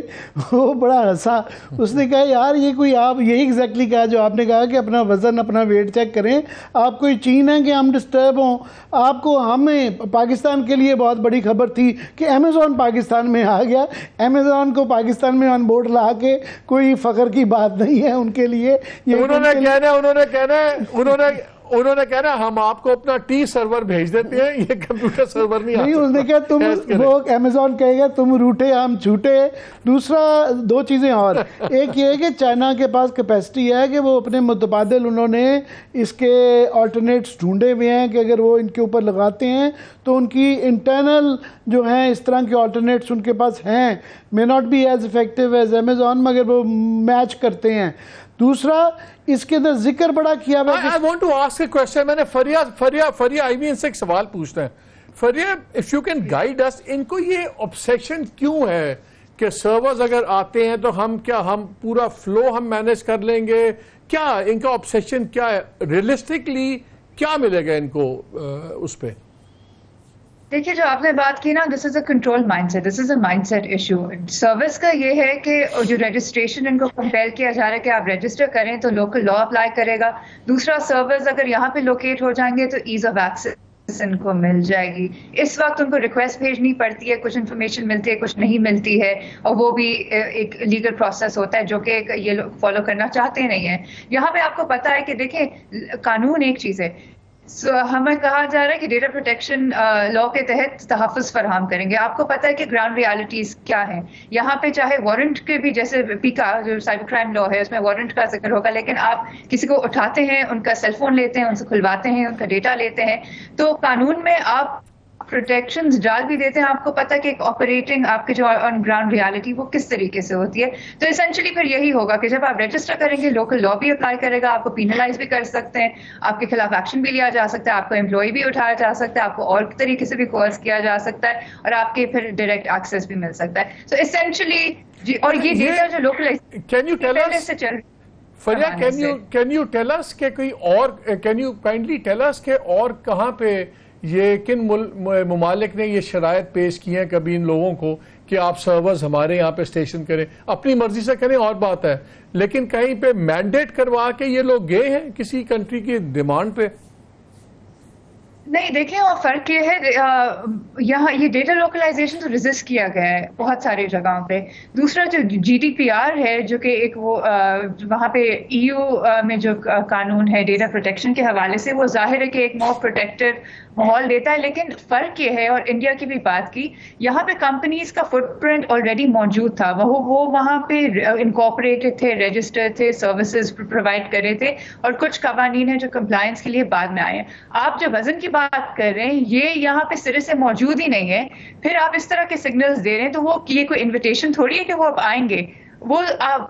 وہ بڑا ہنسا, اس نے کہا یار یہ کوئی, آپ یہی ایگزیکٹلی کہا جو آپ نے کہا کہ اپنا وزن اپنا ویٹ چیک کریں. آپ کوئی چین ہے کہ ہم ڈسٹرب ہوں؟ آپ کو, ہمیں پاکستان کے لیے بہت بڑی خبر تھی کہ امیزون پاکستان میں آ گیا. امیزون کو پاکستان میں آن بورڈ لا کے کوئی فخر کی بات نہیں ہے ان کے لیے. انہوں نے کہنا ہم آپ کو اپنا ٹی سرور بھیج دیتے ہیں, یہ کمپیوٹر سرور نہیں. اس نے کہا تم, وہ امیزون کہے گا تم روٹے ہم چھوٹے. دوسرا 2 چیزیں اور, ایک یہ ہے کہ چائنا کے پاس کیپیسٹی ہے کہ وہ اپنے متبادل انہوں نے اس کے آلٹرنیٹس ڈھونڈے ہوئے ہیں کہ اگر وہ ان کے اوپر لگاتے ہیں تو ان کی انٹرنل جو ہیں اس طرح کے آلٹرنیٹس ان کے پاس ہیں, may not be as effective as Amazon, مگر وہ میچ کرتے ہیں. دوسرا اس کے اندر ذکر بڑا کیا ہوا ہے. I want to ask a question. میں نے فریا آئی سے ایک سوال پوچھنا ہے. فریا, if you can guide us, ان کو یہ obsession کیوں ہے کہ سرورز اگر آتے ہیں تو ہم پورا فلو ہم مینیج کر لیں گے؟ کیا ان کا obsession کیا ہے؟ ریئلسٹکلی کیا ملے گا ان کو اس پہ؟ دیکھیے جو آپ نے بات کی نا, this is a control mindset, this is a mindset issue. Service کا یہ ہے کہ جو رجسٹریشن ان کو کمپیل کیا جا رہا ہے کہ آپ رجسٹر کریں تو لوکل لا اپلائی کرے گا. دوسرا, سروس اگر یہاں پہ لوکیٹ ہو جائیں گے تو ایز آف ایکسس ان کو مل جائے گی. اس وقت ان کو ریکویسٹ بھیجنی پڑتی ہے, کچھ انفارمیشن ملتی ہے, کچھ نہیں ملتی ہے, اور وہ بھی ایک لیگل پروسیس ہوتا ہے جو کہ یہ لوگ فالو کرنا چاہتے نہیں ہیں. یہاں پہ آپ کو پتا ہے کہ دیکھیں قانون ایک چیز ہے, ہمیں کہا جا رہا ہے کہ ڈیٹا پروٹیکشن لا کے تحت تحفظ فراہم کریں گے. آپ کو پتا ہے کہ گراؤنڈ ریالٹیز کیا ہیں یہاں پہ, چاہے وارنٹ کے بھی, جیسے پیکا جو سائبر کرائم لا ہے اس میں وارنٹ کا ذکر ہوگا, لیکن آپ کسی کو اٹھاتے ہیں, ان کا سیل فون لیتے ہیں, ان سے کھلواتے ہیں, ان کا ڈیٹا لیتے ہیں, تو قانون میں آپ پروٹیکشنز ڈال بھی دیتے ہیں. آپ کو پتا کہ ایک آپریٹنگ آپ کے جو آن گراؤنڈ ریالٹی وہ کس طریقے سے ہوتی ہے. تو اسینشلی پھر یہی ہوگا کہ جب آپ رجسٹر کریں گے, لوکل لا بھی اپلائی کرے گا, آپ کو پینلائز بھی کر سکتے ہیں, آپ کے خلاف ایکشن بھی لیا جا سکتا ہے, آپ کو امپلائی بھی اٹھایا جا سکتا ہے, آپ کو اور طریقے سے بھی کورس کیا جا سکتا ہے, اور آپ کے پھر ڈائریکٹ ایکسیس بھی مل سکتا ہے. تو اسینشلی اور یہ ڈیٹا جو لوکلائز سے چل فریا, can you tell us کہ کوئی اور, can you kindly tell us کہ اور کہاں پہ یہ کن ممالک نے یہ شرائط پیش کی ہیں کبھی ان لوگوں کو کہ آپ سرورز ہمارے یہاں پہ اسٹیشن کریں، اپنی مرضی سے کریں اور بات ہے، لیکن کہیں پہ مینڈیٹ کروا کے یہ لوگ گئے ہیں کسی کنٹری کی ڈیمانڈ پہ؟ نہیں دیکھیں، اور فرق یہ ہے یہاں یہ ڈیٹا لوکلائزیشن تو ریزسٹ کیا گیا ہے بہت ساری جگہوں پہ. دوسرا جو GDPR ہے جو کہ ایک وہ وہاں پہ EU میں جو قانون ہے ڈیٹا پروٹیکشن کے حوالے سے، وہ ظاہر ہے کہ ایک مور پروٹیکٹڈ ماحول دیتا ہے، لیکن فرق یہ ہے، اور انڈیا کی بھی بات کی، یہاں پہ کمپنیز کا فٹ پرنٹ آلریڈی موجود تھا، وہ وہاں پہ انکارپوریٹڈ تھے، رجسٹر تھے، سروسز پرووائڈ کر رہے تھے، اور کچھ قوانین ہیں جو کمپلائنس کے لیے بعد میں آئے ہیں. آپ جو وزن کی بات کر رہے ہیں یہ یہاں پہ سرے سے موجود ہی نہیں ہے، پھر آپ اس طرح کے سگنلز دے رہے ہیں تو وہ یہ کوئی انویٹیشن تھوڑی ہے کہ وہ اب آئیں گے، وہ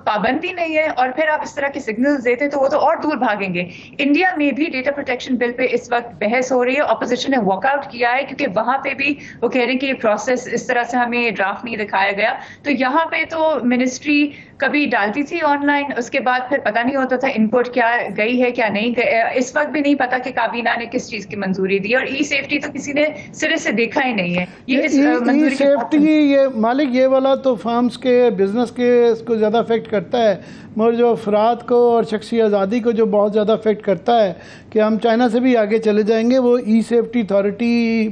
پابندی نہیں ہے، اور پھر آپ اس طرح کے سگنلز دیتے تو وہ تو اور دور بھاگیں گے. انڈیا میں بھی ڈیٹا پروٹیکشن بل پہ اس وقت بحث ہو رہی ہے، اپوزیشن نے واک آؤٹ کیا ہے کیونکہ وہاں پہ بھی وہ کہہ رہے ہیں کہ یہ پروسیس اس طرح سے ہمیں ڈرافٹ نہیں دکھایا گیا. تو یہاں پہ تو منسٹری کبھی ڈالتی تھی آن لائن، اس کے بعد پھر پتہ نہیں ہوتا تھا ان پٹ کیا گئی ہے کیا نہیں گئی. اس وقت بھی نہیں پتا کہ کابینہ نے کس چیز کی منظوری دی، اور ای سیفٹی تو کسی نے سرے سے دیکھا ہی نہیں ہے. ای سیفٹی یہ مالک یہ والا تو فارمز کے بزنس کے اس کو زیادہ افیکٹ کرتا ہے، مگر جو افراد کو اور شخصی آزادی کو جو بہت زیادہ افیکٹ کرتا ہے کہ ہم چائنا سے بھی آگے چلے جائیں گے. وہ ای سیفٹی اتھارٹی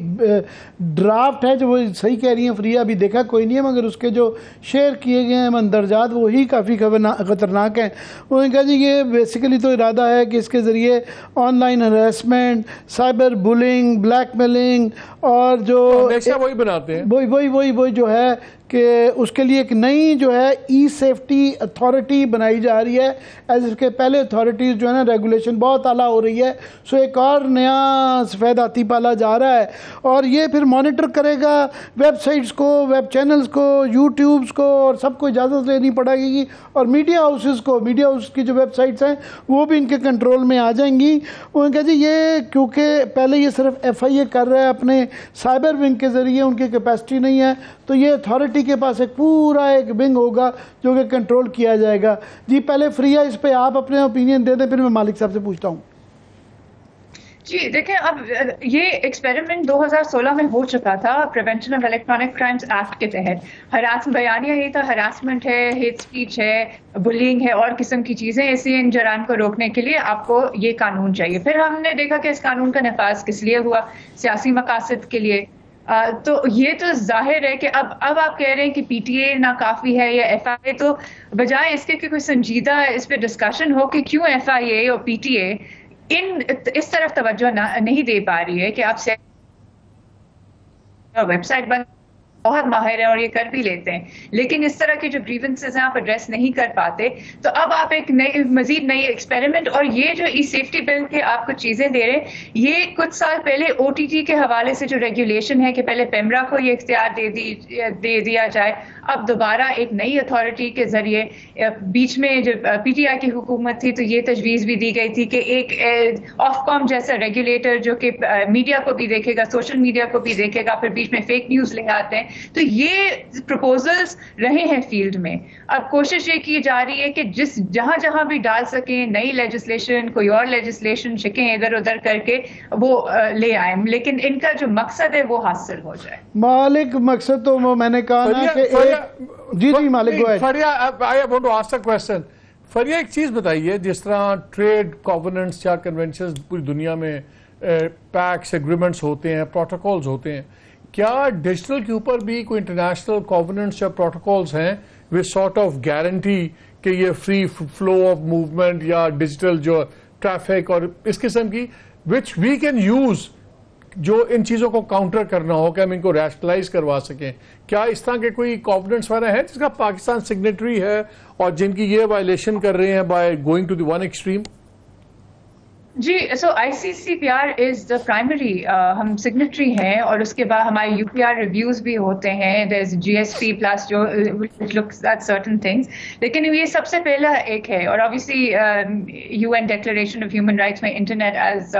ڈرافٹ ہے جو وہ صحیح کہہ رہی ہیں فریہ، ابھی دیکھا کوئی نہیں ہے، مگر اس کے جو شیئر کیے گئے ہیں مندرجات وہی کافی خطرناک ہیں. انہوں نے کہا جی یہ بیسیکلی تو ارادہ ہے کہ اس کے ذریعے on line harassment, cyber bullying, black mailing, اور جو ہمیشہ وہی بناتے ہیں وہی جو ہے کہ اس کے لیے ایک نئی جو ہے ای سیفٹی اتھارٹی بنائی جا رہی ہے. ایز اس کے پہلے اتھارٹیز جو ہے نا ریگولیشن بہت اعلیٰ ہو رہی ہے، سو ایک اور نیا سفید ہاتھی پالا جا رہا ہے، اور یہ پھر مانیٹر کرے گا ویب سائٹس کو، ویب چینلز کو، یوٹیوبز کو، اور سب کو اجازت لینی پڑے گی، اور میڈیا ہاؤسز کو، میڈیا ہاؤس کی جو ویب سائٹس ہیں وہ بھی ان کے کنٹرول میں آ جائیں گی. انہوں نے کہا جی یہ کیونکہ پہلے یہ صرف FIA کر رہا ہے اپنے سائبر ونگ کے ذریعے، ان کی کیپیسٹی نہیں ہے، تو یہ اتھارٹی کے پاس ایک پورا ایک ونگ ہوگا جو کہ کنٹرول کیا جائے گا. جی پہلے فریہ اس پہ آپ اپنے اوپینین دے دیں، پھر میں مالک صاحب سے پوچھتا ہوں. جی دیکھیں، اب یہ ایکسپیریمنٹ 2016 میں ہو چکا تھا prevention of electronic crimes act کے تحت. بیانیہ یہ تھا ہراسمنٹ ہے، ہیٹ اسپیچ ہے، بلینگ ہے، اور قسم کی چیزیں، ایسے ان جرائم کو روکنے کے لیے آپ کو یہ قانون چاہیے. پھر ہم نے دیکھا کہ اس قانون کا نفاذ کس لیے ہوا، سیاسی مقاصد کے لیے. تو یہ تو ظاہر ہے کہ اب آپ کہہ رہے ہیں کہ PTA ناکافی ہے یا FIA، تو بجائے اس کے کہ کوئی سنجیدہ اس پہ ڈسکشن ہو کہ کیوں FIA اور PTA اس طرف توجہ نہیں دے پا رہی ہے کہ آپ ویب سائٹ بند بہت ماہر ہیں اور یہ کر بھی لیتے ہیں، لیکن اس طرح کے جو گریونسز ہیں آپ ایڈریس نہیں کر پاتے. تو اب آپ ایک مزید نئی ایکسپیریمنٹ، اور یہ جو ای سیفٹی بل کے آپ کو چیزیں دے رہے ہیں، یہ کچھ سال پہلے OTT کے حوالے سے جو ریگولیشن ہے کہ پہلے پیمرا کو یہ اختیار دے دیا جائے، اب دوبارہ ایک نئی اتھارٹی کے ذریعے، بیچ میں جو PTI کی حکومت تھی تو یہ تجویز بھی دی گئی تھی کہ ایک آف کام جیسا ریگولیٹر جو کہ میڈیا کو بھی دیکھے گا، سوشل میڈیا کو بھی دیکھے گا، پھر بیچ میں فیک نیوز لے آتے ہیں. تو یہ پروپوزلز رہے ہیں فیلڈ میں. اب کوشش یہ کی جا رہی ہے کہ جہاں بھی ڈال سکیں نئی لیجسلیشن، کوئی اور لیجسلیشن شکیں ادھر ادھر کر کے وہ لے آئیں، لیکن ان کا جو مقصد ہے وہ حاصل ہو جائے. مالک مقصد تو میں نے کہا نا کہ جی مالک فریہ ایک چیز بتائیے، جس طرح ٹریڈ کووننٹس یا کنونشنز پوری دنیا میں پیکس ایگریمنٹس ہوتے ہیں، پروٹوکولز ہوتے ہیں، کیا ڈیجیٹل کے اوپر بھی کوئی انٹرنیشنل کووننٹس یا پروٹوکولز ہیں وتھ سارٹ آف گارنٹی کہ یہ فری فلو آف موومنٹ یا ڈیجیٹل جو ٹریفک اور اس قسم کی وچ وی کین یوز، جو ان چیزوں کو کاؤنٹر کرنا ہو کہ ہم ان کو ریشنلائز کروا سکیں؟ کیا اس طرح کے کوئی کووننٹس وغیرہ ہیں جس کا پاکستان سگنیٹری ہے اور جن کی یہ وائلیشن کر رہے ہیں by going to the one extreme? جی so ICCPR is the primary, ہم سگنیٹری ہیں، اور اس کے بعد ہمارے UPR ریویوز بھی ہوتے ہیں، دیر از GSP پلس جو لکس ایٹ سرٹن تھنگس، لیکن یہ سب سے پہلا ایک ہے. اور obviously UN declaration of human rights میں internet as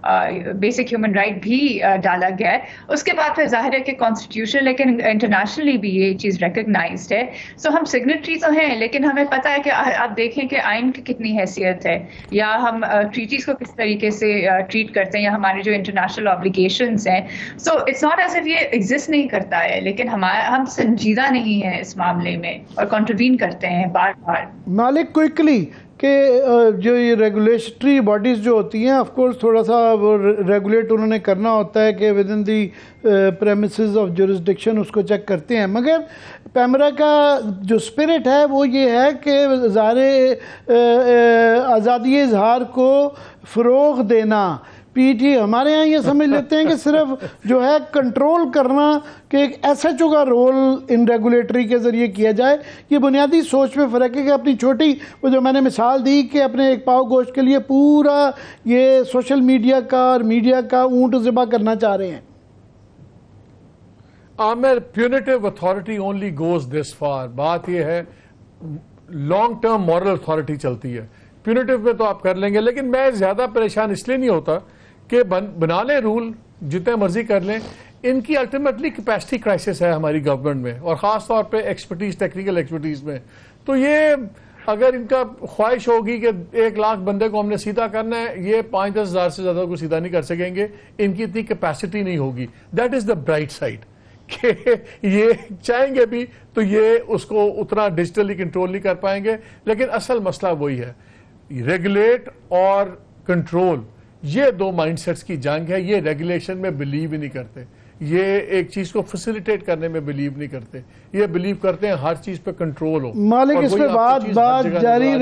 basic human right بھی ڈالا گیا ہے. اس کے بعد پھر ظاہر ہے کہ کانسٹیٹیوشن لیکن انٹرنیشنلی بھی یہ چیز ریکگنائزڈ ہے. سو ہم سگنیٹری تو ہیں لیکن ہمیں پتہ ہے کہ آپ دیکھیں کہ آئین کی کتنی حیثیت ہے یا ہم ٹریٹیز کو کس طریقے سے ٹریٹ کرتے ہیں یا ہمارے جو انٹرنیشنل آبلیگیشنس ہیں. So it's not as if یہ ایگزسٹ نہیں کرتا ہے لیکن ہم سنجیدہ نہیں ہیں اس معاملے میں اور کنٹروین کرتے ہیں بار بار. مالک کوئکلی کہ جو یہ ریگولیٹری باڈیز جو ہوتی ہیں آف کورس تھوڑا سا وہ ریگولیٹ انہوں نے کرنا ہوتا ہے کہ within the premises of jurisdiction اس کو چیک کرتے ہیں. مگر پیمرا کا جو اسپرٹ ہے وہ یہ ہے کہ ظاہر آزادی اظہار کو فروغ دینا. پی ٹی ہمارے ہاں یہ سمجھ لیتے ہیں کہ صرف جو ہے کنٹرول کرنا کہ ایک ایس ایچ او کا رول ان ریگولیٹری کے ذریعے کیا جائے. یہ بنیادی سوچ میں فرق ہے کہ اپنی چھوٹی وہ جو میں نے مثال دی کہ اپنے ایک پاؤ گوشت کے لیے پورا یہ سوشل میڈیا کا اور میڈیا کا اونٹ ذبح کرنا چاہ رہے ہیں. I mean punitive authority only goes this far. بات یہ ہے لانگ ٹرم مورل اتھارٹی چلتی ہے. پیونیٹیو میں تو آپ کر لیں گے لیکن میں زیادہ پریشان اس لیے نہیں ہوتا کہ بنا لیں رول جتنے مرضی کر لیں. ان کی الٹیمیٹلی کیپیسٹی کرائسس ہے ہماری گورنمنٹ میں اور خاص طور پہ ایکسپرٹیز ٹیکنیکل ایکسپرٹیز میں. تو یہ اگر ان کا خواہش ہوگی کہ 1 لاکھ بندے کو ہم نے سیدھا کرنا ہے یہ 5-10 ہزار سے زیادہ کو سیدھا نہیں کر سکیں گے. ان کی اتنی کیپیسٹی نہیں ہوگی. That is the bright side کہ یہ چاہیں گے بھی تو یہ اس کو اتنا ڈیجیٹلی کنٹرول نہیں کر پائیں گے. لیکن اصل مسئلہ وہی ہے ریگولیٹ اور کنٹرول. یہ 2 مائنڈ سیٹس کی جنگ ہے. یہ ریگولیشن میں بلیو ہی نہیں کرتے. یہ ایک چیز کو فیسیلیٹیٹ کرنے میں بلیو نہیں کرتے. یہ بلیو کرتے ہیں ہر چیز پہ کنٹرول ہو. مالک اس پہ بات جاری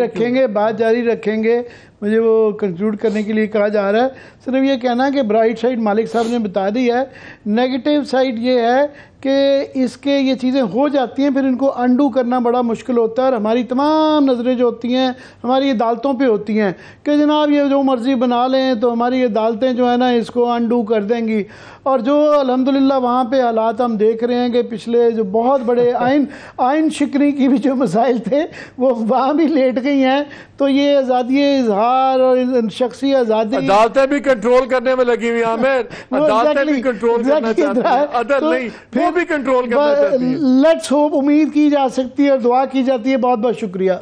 رکھیں گے. مجھے وہ کنکلوڈ کرنے کے لیے کہا جا رہا ہے. صرف یہ کہنا کہ برائٹ سائڈ مالک صاحب نے بتا دی ہے. نیگیٹو سائڈ یہ ہے کہ اس کے یہ چیزیں ہو جاتی ہیں پھر ان کو انڈو کرنا بڑا مشکل ہوتا ہے. اور ہماری تمام نظریں جو ہوتی ہیں ہماری عدالتوں پہ ہوتی ہیں کہ جناب یہ جو مرضی بنا لیں تو ہماری عدالتیں جو ہے نا اس کو انڈو کر دیں گی. اور جو الحمدللہ وہاں پہ حالات ہم دیکھ رہے ہیں کہ پچھلے جو بہت بڑے آئین شکنی کی بھی جو مسائل تھے وہ وہاں بھی لیٹ گئی ہیں. تو یہ آزادی اظہار اور شخصی آزادی عدالتیں بھی کنٹرول کرنے میں لگی ہوئی. عامر عدالتیں بھی کنٹرول کرنا چاہتی ہیں. عدل نہیں وہ بھی کنٹرول کرنا چاہتی ہے. لیٹس ہوپ امید کی جا سکتی ہے اور دعا کی جاتی ہے. بہت بہت شکریہ.